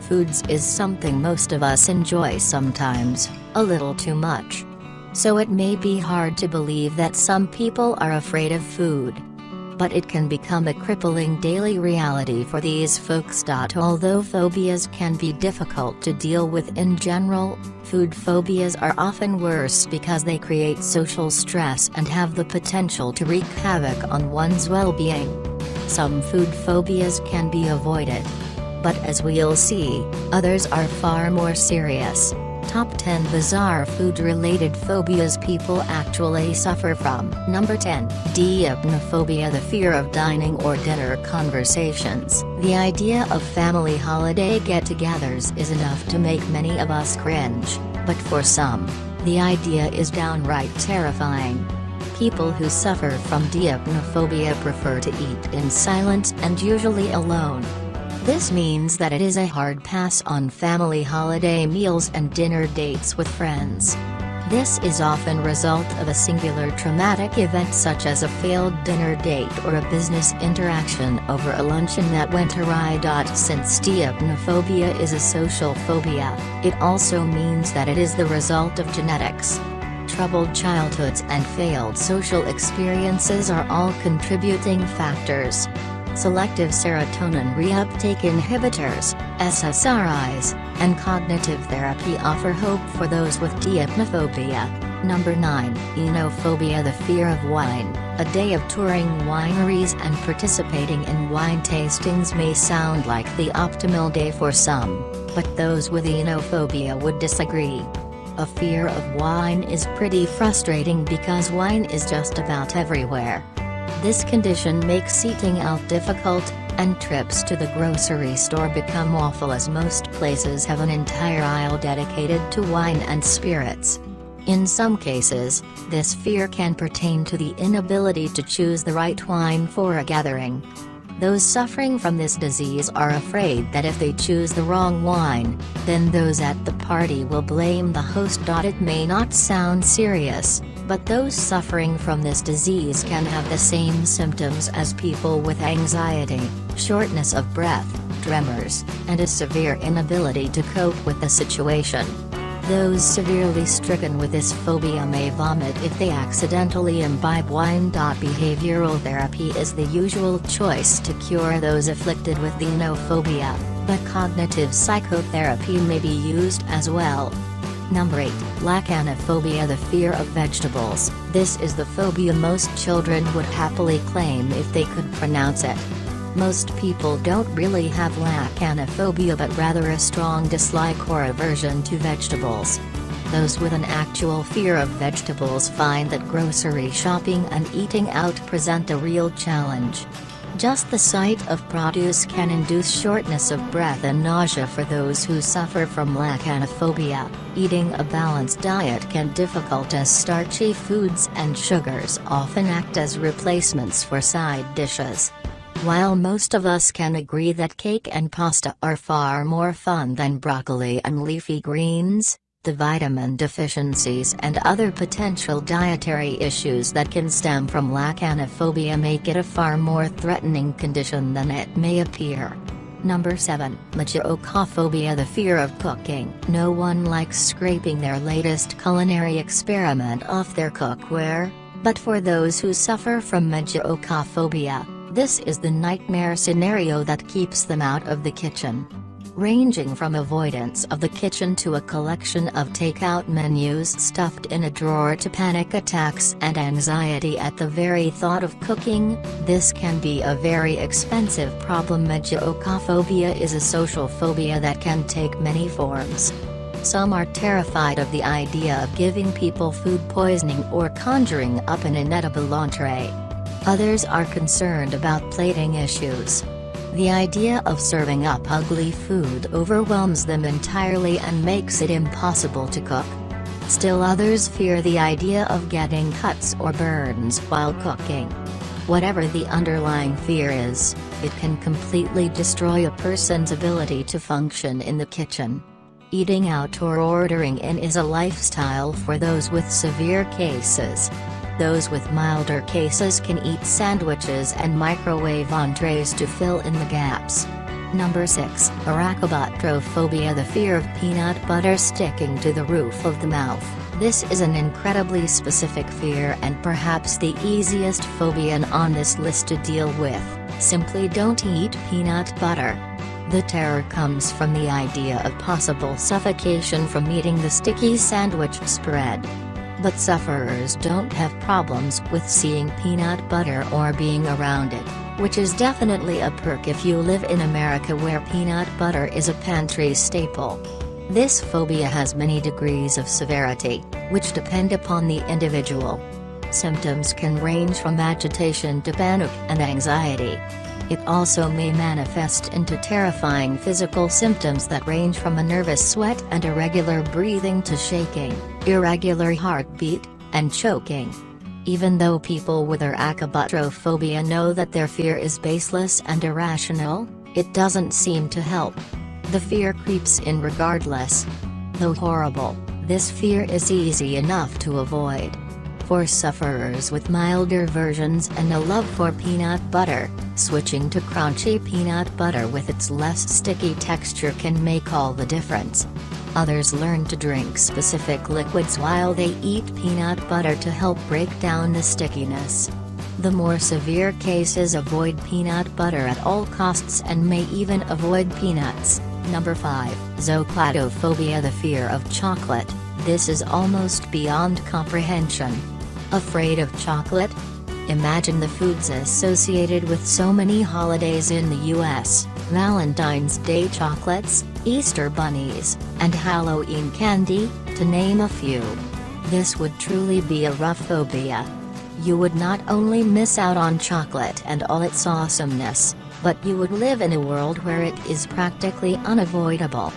foods is something most of us enjoy sometimes, a little too much. So it may be hard to believe that some people are afraid of food. But it can become a crippling daily reality for these folks. Although phobias can be difficult to deal with in general, food phobias are often worse because they create social stress and have the potential to wreak havoc on one's well-being. Some food phobias can be avoided. But as we'll see, others are far more serious. Top 10 bizarre food-related phobias people actually suffer from. Number 10. Diapnophobia, the fear of dining or dinner conversations. The idea of family holiday get-togethers is enough to make many of us cringe, but for some, the idea is downright terrifying. People who suffer from diapnophobia prefer to eat in silence and usually alone. This means that it is a hard pass on family holiday meals and dinner dates with friends. This is often a result of a singular traumatic event such as a failed dinner date or a business interaction over a luncheon that went awry. Since diapnophobia is a social phobia, it also means that it is the result of genetics. Troubled childhoods and failed social experiences are all contributing factors. Selective serotonin reuptake inhibitors, SSRIs, and cognitive therapy offer hope for those with diapnophobia. Number 9. Enophobia, the fear of wine. A day of touring wineries and participating in wine tastings may sound like the optimal day for some, but those with enophobia would disagree. A fear of wine is pretty frustrating because wine is just about everywhere. This condition makes eating out difficult, and trips to the grocery store become awful as most places have an entire aisle dedicated to wine and spirits. In some cases, this fear can pertain to the inability to choose the right wine for a gathering. Those suffering from this disease are afraid that if they choose the wrong wine, then those at the party will blame the host. It may not sound serious, but those suffering from this disease can have the same symptoms as people with anxiety, shortness of breath, tremors, and a severe inability to cope with the situation. Those severely stricken with this phobia may vomit if they accidentally imbibe wine. Behavioral therapy is the usual choice to cure those afflicted with enophobia, but cognitive psychotherapy may be used as well. Number 8. Lacanophobia, the fear of vegetables. This is the phobia most children would happily claim if they could pronounce it. Most people don't really have lacanophobia but rather a strong dislike or aversion to vegetables. Those with an actual fear of vegetables find that grocery shopping and eating out present a real challenge. Just the sight of produce can induce shortness of breath and nausea for those who suffer from lacanophobia. Eating a balanced diet can be difficult as starchy foods and sugars often act as replacements for side dishes. While most of us can agree that cake and pasta are far more fun than broccoli and leafy greens, the vitamin deficiencies and other potential dietary issues that can stem from lacanophobia make it a far more threatening condition than it may appear. Number 7. Magiocophobia, the fear of cooking. No one likes scraping their latest culinary experiment off their cookware, but for those who suffer from magiocophobia, this is the nightmare scenario that keeps them out of the kitchen. Ranging from avoidance of the kitchen to a collection of takeout menus stuffed in a drawer to panic attacks and anxiety at the very thought of cooking, this can be a very expensive problem. Magiocophobia is a social phobia that can take many forms. Some are terrified of the idea of giving people food poisoning or conjuring up an inedible entree. Others are concerned about plating issues. The idea of serving up ugly food overwhelms them entirely and makes it impossible to cook. Still others fear the idea of getting cuts or burns while cooking. Whatever the underlying fear is, it can completely destroy a person's ability to function in the kitchen. Eating out or ordering in is a lifestyle for those with severe cases. Those with milder cases can eat sandwiches and microwave entrees to fill in the gaps. Number 6. Arachobotrophobia, the fear of peanut butter sticking to the roof of the mouth. This is an incredibly specific fear and perhaps the easiest phobia on this list to deal with. Simply don't eat peanut butter. The terror comes from the idea of possible suffocation from eating the sticky sandwich spread. But sufferers don't have problems with seeing peanut butter or being around it, which is definitely a perk if you live in America where peanut butter is a pantry staple. This phobia has many degrees of severity, which depend upon the individual. Symptoms can range from agitation to panic and anxiety. It also may manifest into terrifying physical symptoms that range from a nervous sweat and irregular breathing to shaking, irregular heartbeat, and choking. Even though people with arachobotrophobia know that their fear is baseless and irrational, it doesn't seem to help. The fear creeps in regardless. Though horrible, this fear is easy enough to avoid. For sufferers with milder versions and a love for peanut butter, switching to crunchy peanut butter with its less sticky texture can make all the difference. Others learn to drink specific liquids while they eat peanut butter to help break down the stickiness. The more severe cases avoid peanut butter at all costs and may even avoid peanuts. Number 5. Zoclatophobia, the fear of chocolate. This is almost beyond comprehension. Afraid of chocolate? Imagine the foods associated with so many holidays in the US, Valentine's Day chocolates, Easter bunnies, and Halloween candy, to name a few. This would truly be a rough phobia. You would not only miss out on chocolate and all its awesomeness, but you would live in a world where it is practically unavoidable.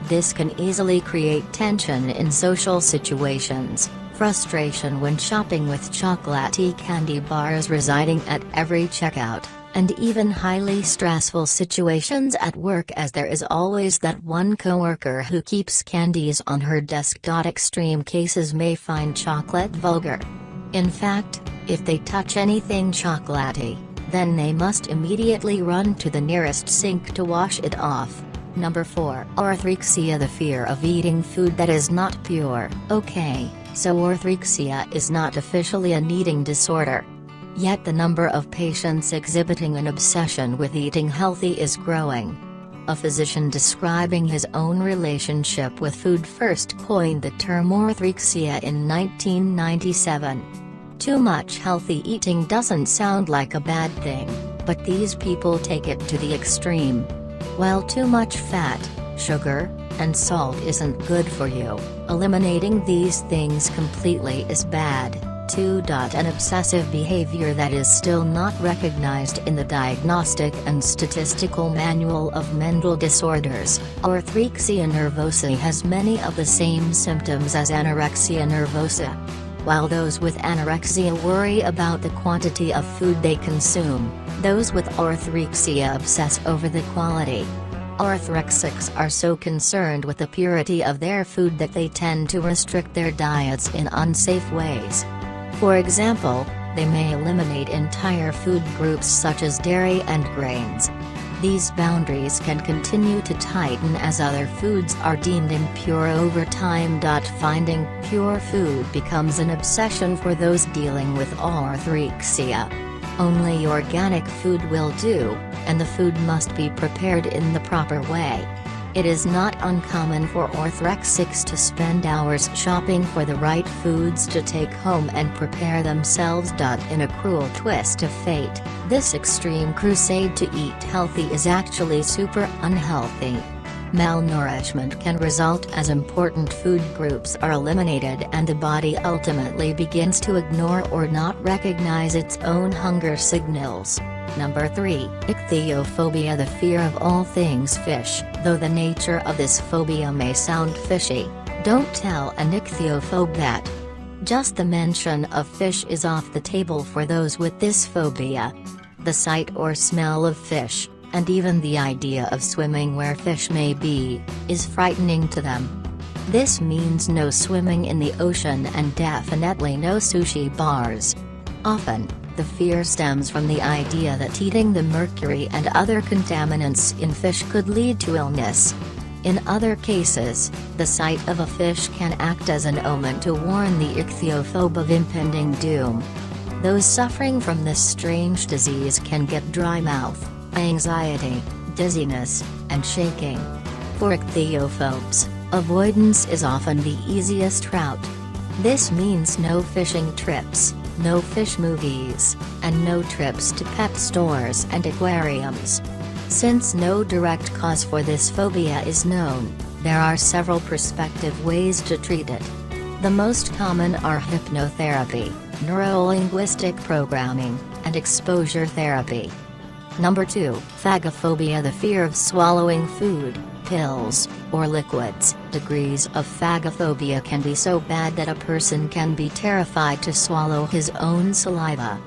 This can easily create tension in social situations, frustration when shopping with chocolatey candy bars residing at every checkout, and even highly stressful situations at work, as there is always that one coworker who keeps candies on her desk. Extreme cases may find chocolate vulgar. In fact, if they touch anything chocolatey, then they must immediately run to the nearest sink to wash it off. Number 4. Orthorexia, the fear of eating food that is not pure. Okay, so orthorexia is not officially an eating disorder. Yet the number of patients exhibiting an obsession with eating healthy is growing. A physician describing his own relationship with food first coined the term orthorexia in 1997. Too much healthy eating doesn't sound like a bad thing, but these people take it to the extreme. While too much fat, sugar, and salt isn't good for you, eliminating these things completely is bad, too. An obsessive behavior that is still not recognized in the Diagnostic and Statistical Manual of Mental Disorders. Orthorexia nervosa has many of the same symptoms as anorexia nervosa. While those with anorexia worry about the quantity of food they consume, those with orthorexia obsess over the quality. Orthorexics are so concerned with the purity of their food that they tend to restrict their diets in unsafe ways. For example, they may eliminate entire food groups such as dairy and grains. These boundaries can continue to tighten as other foods are deemed impure over time. Finding pure food becomes an obsession for those dealing with orthorexia. Only organic food will do, and the food must be prepared in the proper way. It is not uncommon for orthorexics to spend hours shopping for the right foods to take home and prepare themselves. In a cruel twist of fate, this extreme crusade to eat healthy is actually super unhealthy. Malnourishment can result as important food groups are eliminated and the body ultimately begins to ignore or not recognize its own hunger signals. Number 3. Ichthyophobia, the fear of all things fish. Though the nature of this phobia may sound fishy, don't tell an ichthyophobe that. Just the mention of fish is off the table for those with this phobia. The sight or smell of fish, and even the idea of swimming where fish may be, is frightening to them. This means no swimming in the ocean and definitely no sushi bars. Often, The fear stems from the idea that eating the mercury and other contaminants in fish could lead to illness. In other cases, the sight of a fish can act as an omen to warn the ichthyophobe of impending doom. Those suffering from this strange disease can get dry mouth, anxiety, dizziness, and shaking. For ichthyophobes, avoidance is often the easiest route. This means no fishing trips, no fish movies, and no trips to pet stores and aquariums. Since no direct cause for this phobia is known, there are several prospective ways to treat it. The most common are hypnotherapy, neuro-linguistic programming, and exposure therapy. Number 2, phagophobia, the fear of swallowing food, pills, or liquids. Degrees of phagophobia can be so bad that a person can be terrified to swallow his own saliva.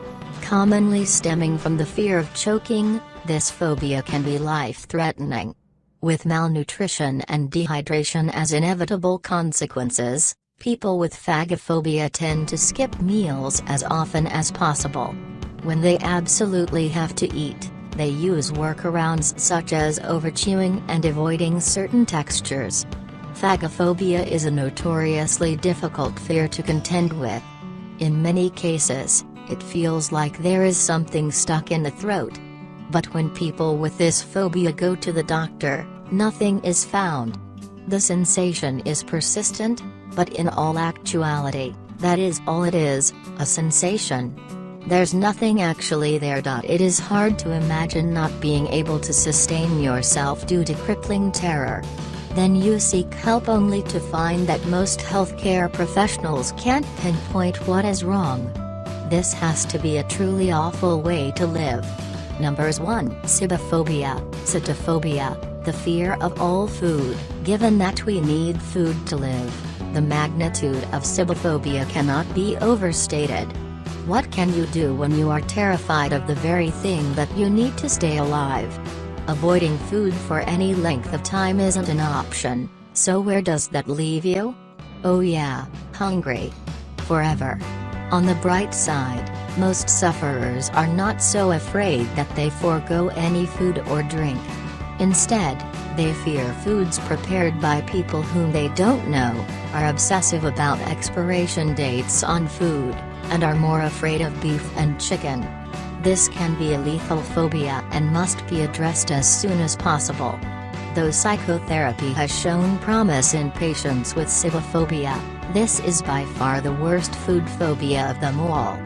Commonly stemming from the fear of choking, this phobia can be life-threatening. With malnutrition and dehydration as inevitable consequences, people with phagophobia tend to skip meals as often as possible. When they absolutely have to eat, they use workarounds such as overchewing and avoiding certain textures. Phagophobia is a notoriously difficult fear to contend with. In many cases, it feels like there is something stuck in the throat. But when people with this phobia go to the doctor, nothing is found. The sensation is persistent, but in all actuality, that is all it is, a sensation. There's nothing actually there. It is hard to imagine not being able to sustain yourself due to crippling terror. Then you seek help only to find that most healthcare professionals can't pinpoint what is wrong. This has to be a truly awful way to live. Numbers 1. Cibophobia, cytophobia, the fear of all food. Given that we need food to live, the magnitude of cibophobia cannot be overstated. What can you do when you are terrified of the very thing that you need to stay alive? Avoiding food for any length of time isn't an option, so where does that leave you? Oh yeah, hungry. Forever. On the bright side, most sufferers are not so afraid that they forego any food or drink. Instead, they fear foods prepared by people whom they don't know, are obsessive about expiration dates on food, and are more afraid of beef and chicken. This can be a lethal phobia and must be addressed as soon as possible. Though psychotherapy has shown promise in patients with cibophobia, this is by far the worst food phobia of them all.